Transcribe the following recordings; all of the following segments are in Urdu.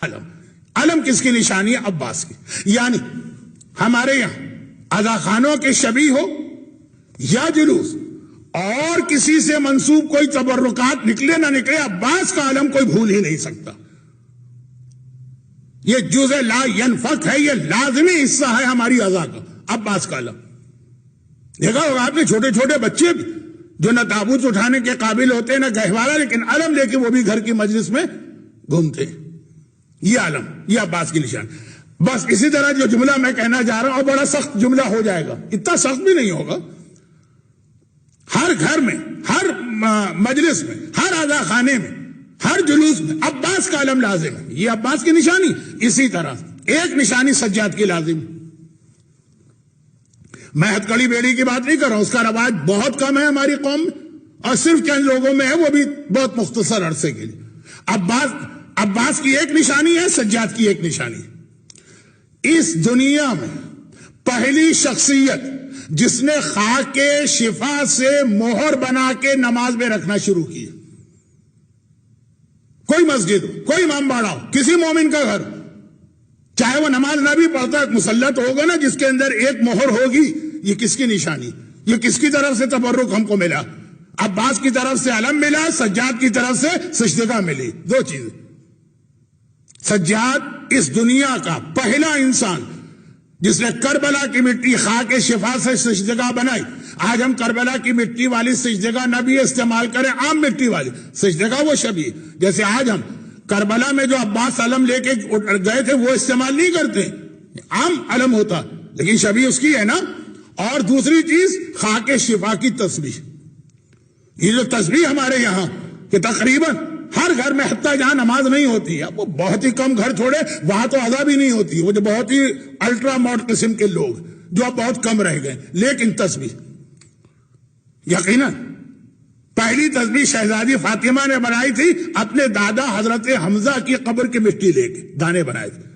علم علم کس کی نشانی ہے؟ عباس کی. یعنی ہمارے یہاں اذا خانوں کے شبیہ ہو یا جلوس اور کسی سے منسوب کوئی تبرکات نکلے نہ نکلے، عباس کا علم کوئی بھول ہی نہیں سکتا. یہ جزء لا ینفک ہے، یہ لازمی حصہ ہے ہماری اذا کا، عباس کا علم. دیکھا ہوگا آپ نے چھوٹے چھوٹے بچے بھی جو نہ تابوت اٹھانے کے قابل ہوتے نہ گہوارہ، لیکن علم لے کے وہ بھی گھر کی مجلس میں گھومتے. یہ علم، یہ عباس کی نشان. بس اسی طرح جو جملہ میں کہنا جا رہا ہوں، اور بڑا سخت جملہ ہو جائے گا، اتنا سخت بھی نہیں ہوگا. ہر گھر میں، ہر مجلس میں، ہر اذا خانے میں، ہر جلوس میں عباس کا علم لازم ہے. یہ عباس کی نشانی. اسی طرح ایک نشانی سجاد کی لازم. میں ہتھ کڑی بیڑی کی بات نہیں کر رہا ہوں، اس کا رواج بہت کم ہے ہماری قوم میں، اور صرف چند لوگوں میں ہے، وہ بھی بہت مختصر عرصے کے لیے. عباس کی ایک نشانی ہے، سجاد کی ایک نشانی. اس دنیا میں پہلی شخصیت جس نے خاک شفا سے مہر بنا کے نماز میں رکھنا شروع کی، کوئی مسجد ہو، کوئی امام باڑہ ہو، کسی مومن کا گھر، چاہے وہ نماز نہ بھی پڑھتا، مسلط ہوگا نا جس کے اندر ایک مہر ہوگی. یہ کس کی نشانی؟ یہ کس کی طرف سے تبرک ہم کو ملا؟ عباس کی طرف سے علم ملا، سجاد کی طرف سے سجدگاہ ملی. دو چیزیں. سجاد اس دنیا کا پہلا انسان جس نے کربلا کی مٹی خاک شفا سے سجدگاہ بنائی. آج ہم کربلا کی مٹی والی سجدگاہ نہ بھی استعمال کریں، عام مٹی والی سجدگاہ وہ شبیہ. جیسے آج ہم کربلا میں جو عباس علم لے کے گئے تھے وہ استعمال نہیں کرتے، عام علم ہوتا، لیکن شبیہ اس کی ہے نا. اور دوسری چیز خاک شفا کی تسبیح. یہ جو تسبیح ہمارے یہاں کہ تقریباً ہر گھر میں، حتیٰ جہاں نماز نہیں ہوتی ہے، وہ بہت ہی کم گھر چھوڑے وہاں تو اذا بھی نہیں ہوتی، وہ جو بہت ہی الٹرا ماڈ قسم کے لوگ جو اب بہت کم رہ گئے. لیکن تسبیح یقیناً پہلی تسبیح شہزادی فاطمہ نے بنائی تھی اپنے دادا حضرت حمزہ کی قبر کی مٹی لے کے، دانے بنائے تھے.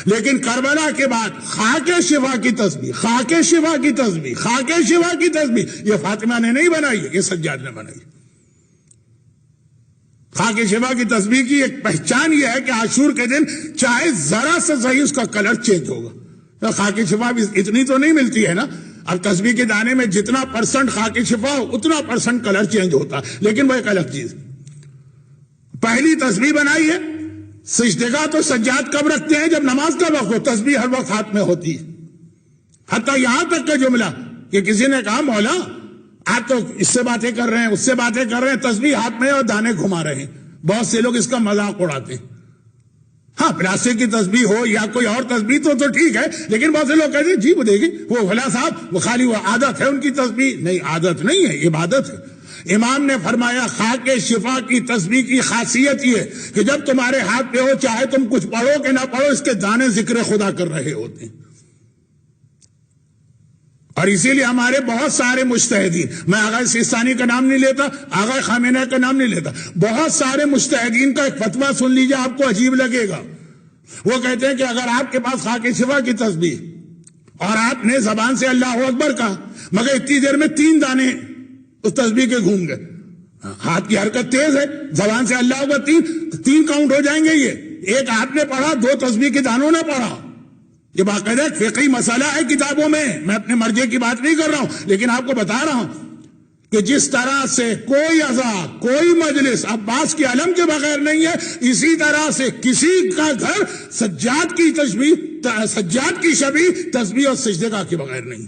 لیکن کربلا کے بعد خاک شفا کی تسبیح، خاک شفا کی تسبیح، خاک شفا کی تسبیح یہ فاطمہ نے نہیں بنائی ہے، یہ سجاد نے بنائی. خاک شفا کی تسبیح کی ایک پہچان یہ ہے کہ عاشور کے دن چاہے ذرا سے صحیح اس کا کلر چینج ہوگا. خاک شفا بھی اتنی تو نہیں ملتی ہے نا، اب تسبیح کے دانے میں جتنا % خاک شفا ہو اتنا % کلر چینج ہوتا، لیکن وہ ایک الگ چیز. پہلی تسبیح بنائی ہے. سجدگاہ تو سجاد کب رکھتے ہیں؟ جب نماز کا وقت ہو. تسبیح ہر وقت ہاتھ میں ہوتی ہے. حتیٰ یہاں تک کا جملہ کہ کسی نے کہا مولا آپ تو اس سے باتیں کر رہے ہیں، اس سے باتیں کر رہے ہیں، تسبیح ہاتھ میں اور دانے گھما رہے ہیں. بہت سے لوگ اس کا مذاق اڑاتے ہیں. ہاں پلاسٹک کی تسبیح ہو یا کوئی اور تسبیح تو ٹھیک ہے، لیکن بہت سے لوگ کہتے ہیں جی وہ دیکھیں وہ فلاں صاحب وہ خالی وہ عادت ہے ان کی تسبیح. نہیں، عادت نہیں ہے، عبادت ہے. امام نے فرمایا خاک شفا کی تسبیح کی خاصیت یہ ہے کہ جب تمہارے ہاتھ پہ ہو، چاہے تم کچھ پڑھو کہ نہ پڑھو، اس کے دانے ذکر خدا کر رہے ہوتے ہیں. اور اسی لیے ہمارے بہت سارے مجتہدین، میں آغا سیستانی کا نام نہیں لیتا، آغا خامنہ کا نام نہیں لیتا، بہت سارے مجتہدین کا ایک فتویٰ سن لیجیے، آپ کو عجیب لگے گا. وہ کہتے ہیں کہ اگر آپ کے پاس خاک شفا کی تسبیح اور آپ نے زبان سے اللہ اکبر کہا، مگر اتنی دیر میں 3 دانے اس تسبیح کے گھوم گئے، ہاتھ کی حرکت تیز ہے، زبان سے اللہ اکبر 3 کاؤنٹ ہو جائیں گے. یہ ایک ہاتھ نے پڑھا، 2 تسبیح کے دانوں نے پڑھا. یہ باقاعدہ ایک فقہی مسئلہ ہے کتابوں میں، میں اپنے مرجع کی بات نہیں کر رہا ہوں، لیکن آپ کو بتا رہا ہوں کہ جس طرح سے کوئی اذا، کوئی مجلس عباس کے علم کے بغیر نہیں ہے، اسی طرح سے کسی کا گھر سجاد کی شبیہ تسبیح اور سجدگاہ کے بغیر نہیں.